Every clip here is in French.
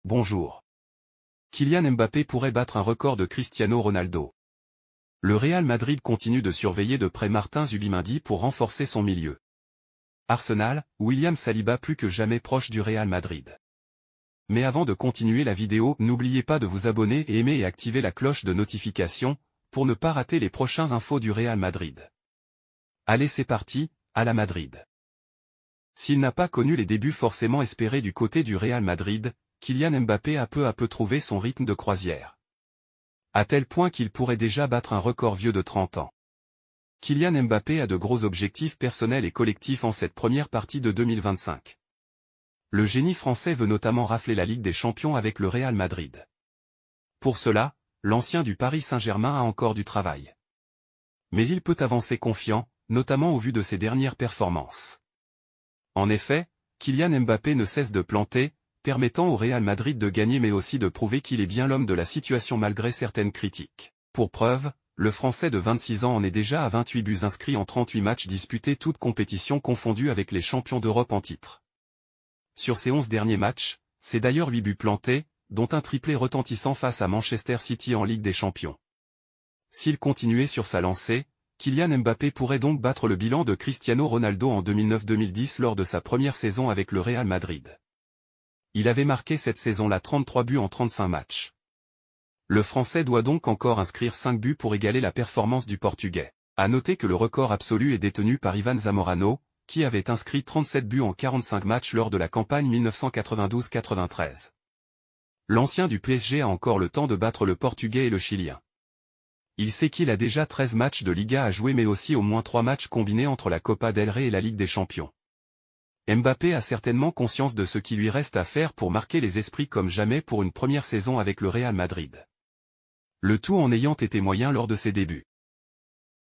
Bonjour. Kylian Mbappé pourrait battre un record de Cristiano Ronaldo. Le Real Madrid continue de surveiller de près Martin Zubimendi pour renforcer son milieu. Arsenal, William Saliba plus que jamais proche du Real Madrid. Mais avant de continuer la vidéo, n'oubliez pas de vous abonner et aimer et activer la cloche de notification, pour ne pas rater les prochaines infos du Real Madrid. Allez, c'est parti, à la Madrid. S'il n'a pas connu les débuts forcément espérés du côté du Real Madrid, Kylian Mbappé a peu à peu trouvé son rythme de croisière. À tel point qu'il pourrait déjà battre un record vieux de 30 ans. Kylian Mbappé a de gros objectifs personnels et collectifs en cette première partie de 2025. Le génie français veut notamment rafler la Ligue des Champions avec le Real Madrid. Pour cela, l'ancien du Paris Saint-Germain a encore du travail. Mais il peut avancer confiant, notamment au vu de ses dernières performances. En effet, Kylian Mbappé ne cesse de planter, permettant au Real Madrid de gagner mais aussi de prouver qu'il est bien l'homme de la situation malgré certaines critiques. Pour preuve, le Français de 26 ans en est déjà à 28 buts inscrits en 38 matchs disputés toutes compétitions confondues avec les champions d'Europe en titre. Sur ses 11 derniers matchs, c'est d'ailleurs 8 buts plantés, dont un triplé retentissant face à Manchester City en Ligue des Champions. S'il continuait sur sa lancée, Kylian Mbappé pourrait donc battre le bilan de Cristiano Ronaldo en 2009-2010 lors de sa première saison avec le Real Madrid. Il avait marqué cette saison-là 33 buts en 35 matchs. Le Français doit donc encore inscrire 5 buts pour égaler la performance du Portugais. À noter que le record absolu est détenu par Ivan Zamorano, qui avait inscrit 37 buts en 45 matchs lors de la campagne 1992-93. L'ancien du PSG a encore le temps de battre le Portugais et le Chilien. Il sait qu'il a déjà 13 matchs de Liga à jouer mais aussi au moins 3 matchs combinés entre la Copa del Rey et la Ligue des Champions. Mbappé a certainement conscience de ce qui lui reste à faire pour marquer les esprits comme jamais pour une première saison avec le Real Madrid. Le tout en ayant été moyen lors de ses débuts.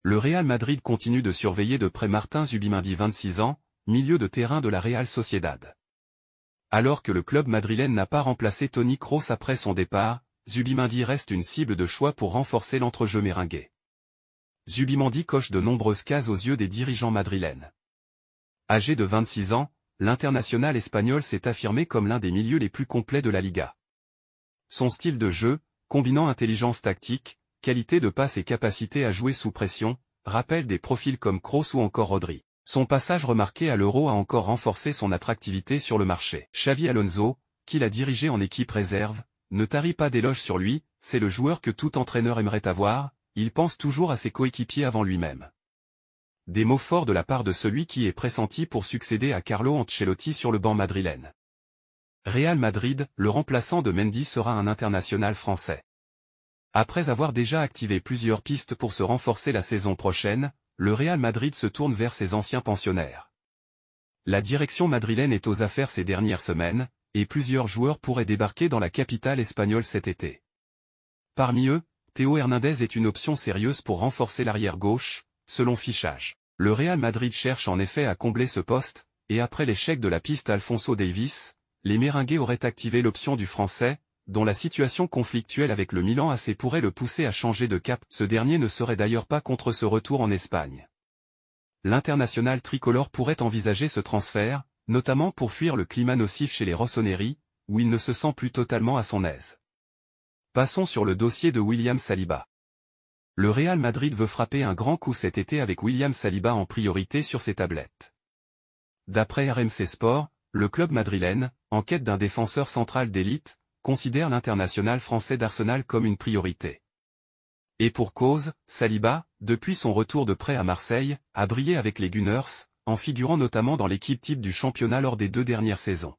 Le Real Madrid continue de surveiller de près Martin Zubimendi 26 ans, milieu de terrain de la Real Sociedad. Alors que le club madrilène n'a pas remplacé Toni Kroos après son départ, Zubimendi reste une cible de choix pour renforcer l'entrejeu merengue. Zubimendi coche de nombreuses cases aux yeux des dirigeants madrilènes. Âgé de 26 ans, l'international espagnol s'est affirmé comme l'un des milieux les plus complets de la Liga. Son style de jeu, combinant intelligence tactique, qualité de passe et capacité à jouer sous pression, rappelle des profils comme Kroos ou encore Rodri. Son passage remarqué à l'Euro a encore renforcé son attractivité sur le marché. Xavi Alonso, qui l'a dirigé en équipe réserve, ne tarit pas d'éloges sur lui, c'est le joueur que tout entraîneur aimerait avoir, il pense toujours à ses coéquipiers avant lui-même. Des mots forts de la part de celui qui est pressenti pour succéder à Carlo Ancelotti sur le banc madrilène. Real Madrid, le remplaçant de Mendy sera un international français. Après avoir déjà activé plusieurs pistes pour se renforcer la saison prochaine, le Real Madrid se tourne vers ses anciens pensionnaires. La direction madrilène est aux affaires ces dernières semaines, et plusieurs joueurs pourraient débarquer dans la capitale espagnole cet été. Parmi eux, Théo Hernandez est une option sérieuse pour renforcer l'arrière gauche, selon Fichage. Le Real Madrid cherche en effet à combler ce poste, et après l'échec de la piste Alphonso Davies, les Merengues auraient activé l'option du Français, dont la situation conflictuelle avec le Milan AC pourrait le pousser à changer de cap. Ce dernier ne serait d'ailleurs pas contre ce retour en Espagne. L'international tricolore pourrait envisager ce transfert, notamment pour fuir le climat nocif chez les Rossoneri, où il ne se sent plus totalement à son aise. Passons sur le dossier de William Saliba. Le Real Madrid veut frapper un grand coup cet été avec William Saliba en priorité sur ses tablettes. D'après RMC Sport, le club madrilène, en quête d'un défenseur central d'élite, considère l'international français d'Arsenal comme une priorité. Et pour cause, Saliba, depuis son retour de prêt à Marseille, a brillé avec les Gunners, en figurant notamment dans l'équipe type du championnat lors des 2 dernières saisons.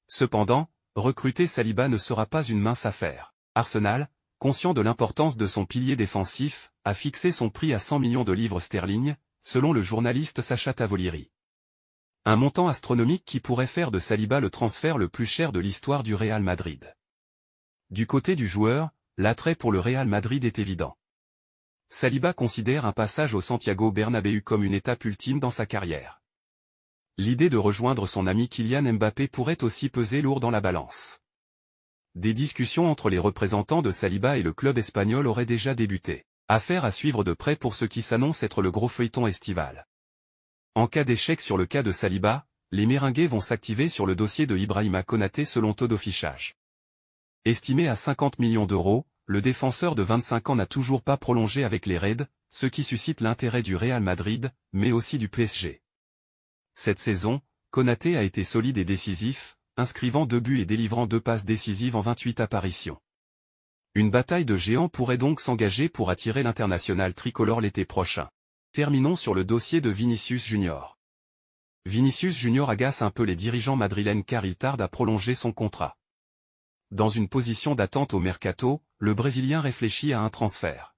Cependant, recruter Saliba ne sera pas une mince affaire. Arsenal, conscient de l'importance de son pilier défensif, a fixé son prix à 100 millions de livres sterling, selon le journaliste Sacha Tavolieri. Un montant astronomique qui pourrait faire de Saliba le transfert le plus cher de l'histoire du Real Madrid. Du côté du joueur, l'attrait pour le Real Madrid est évident. Saliba considère un passage au Santiago Bernabéu comme une étape ultime dans sa carrière. L'idée de rejoindre son ami Kylian Mbappé pourrait aussi peser lourd dans la balance. Des discussions entre les représentants de Saliba et le club espagnol auraient déjà débuté. Affaire à suivre de près pour ce qui s'annonce être le gros feuilleton estival. En cas d'échec sur le cas de Saliba, les Merengues vont s'activer sur le dossier de Ibrahima Konaté selon Todo Fichage. Estimé à 50 millions d'euros, le défenseur de 25 ans n'a toujours pas prolongé avec les Reds, ce qui suscite l'intérêt du Real Madrid, mais aussi du PSG. Cette saison, Konaté a été solide et décisif, inscrivant 2 buts et délivrant 2 passes décisives en 28 apparitions. Une bataille de géants pourrait donc s'engager pour attirer l'international tricolore l'été prochain. Terminons sur le dossier de Vinicius Junior. Vinicius Junior agace un peu les dirigeants madrilènes car il tarde à prolonger son contrat. Dans une position d'attente au mercato, le Brésilien réfléchit à un transfert.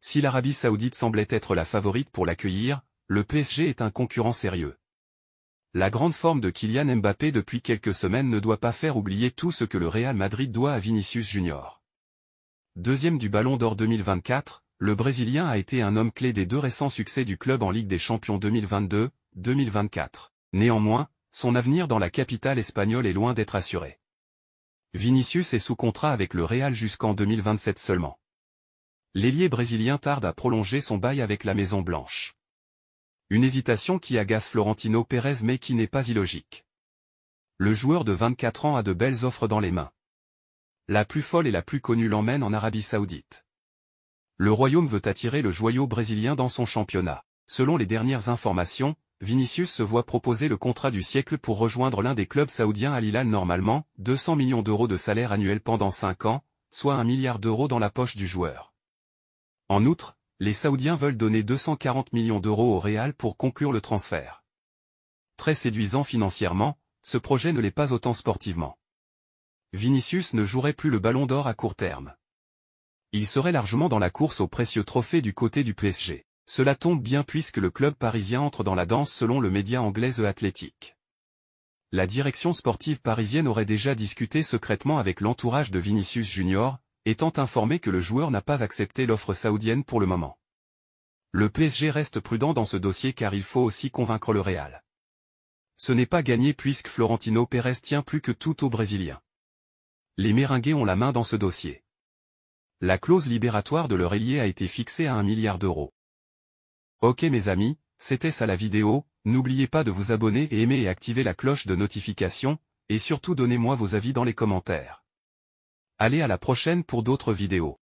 Si l'Arabie Saoudite semblait être la favorite pour l'accueillir, le PSG est un concurrent sérieux. La grande forme de Kylian Mbappé depuis quelques semaines ne doit pas faire oublier tout ce que le Real Madrid doit à Vinicius Junior. Deuxième du Ballon d'Or 2024, le Brésilien a été un homme clé des 2 récents succès du club en Ligue des Champions 2022-2024. Néanmoins, son avenir dans la capitale espagnole est loin d'être assuré. Vinicius est sous contrat avec le Real jusqu'en 2027 seulement. L'ailier brésilien tarde à prolonger son bail avec la Maison Blanche. Une hésitation qui agace Florentino Pérez mais qui n'est pas illogique. Le joueur de 24 ans a de belles offres dans les mains. La plus folle et la plus connue l'emmène en Arabie Saoudite. Le Royaume veut attirer le joyau brésilien dans son championnat. Selon les dernières informations, Vinicius se voit proposer le contrat du siècle pour rejoindre l'un des clubs saoudiens Al Hilal normalement, 200 millions d'euros de salaire annuel pendant 5 ans, soit 1 milliard d'euros dans la poche du joueur. En outre, les Saoudiens veulent donner 240 millions d'euros au Real pour conclure le transfert. Très séduisant financièrement, ce projet ne l'est pas autant sportivement. Vinicius ne jouerait plus le Ballon d'Or à court terme. Il serait largement dans la course au précieux trophée du côté du PSG. Cela tombe bien puisque le club parisien entre dans la danse selon le média anglais The Athletic. La direction sportive parisienne aurait déjà discuté secrètement avec l'entourage de Vinicius Junior, étant informé que le joueur n'a pas accepté l'offre saoudienne pour le moment. Le PSG reste prudent dans ce dossier car il faut aussi convaincre le Real. Ce n'est pas gagné puisque Florentino Pérez tient plus que tout aux Brésiliens. Les Merengues ont la main dans ce dossier. La clause libératoire de leur ailier a été fixée à 1 milliard d'euros. Ok mes amis, c'était ça la vidéo, n'oubliez pas de vous abonner et aimer et activer la cloche de notification, et surtout donnez-moi vos avis dans les commentaires. Allez à la prochaine pour d'autres vidéos.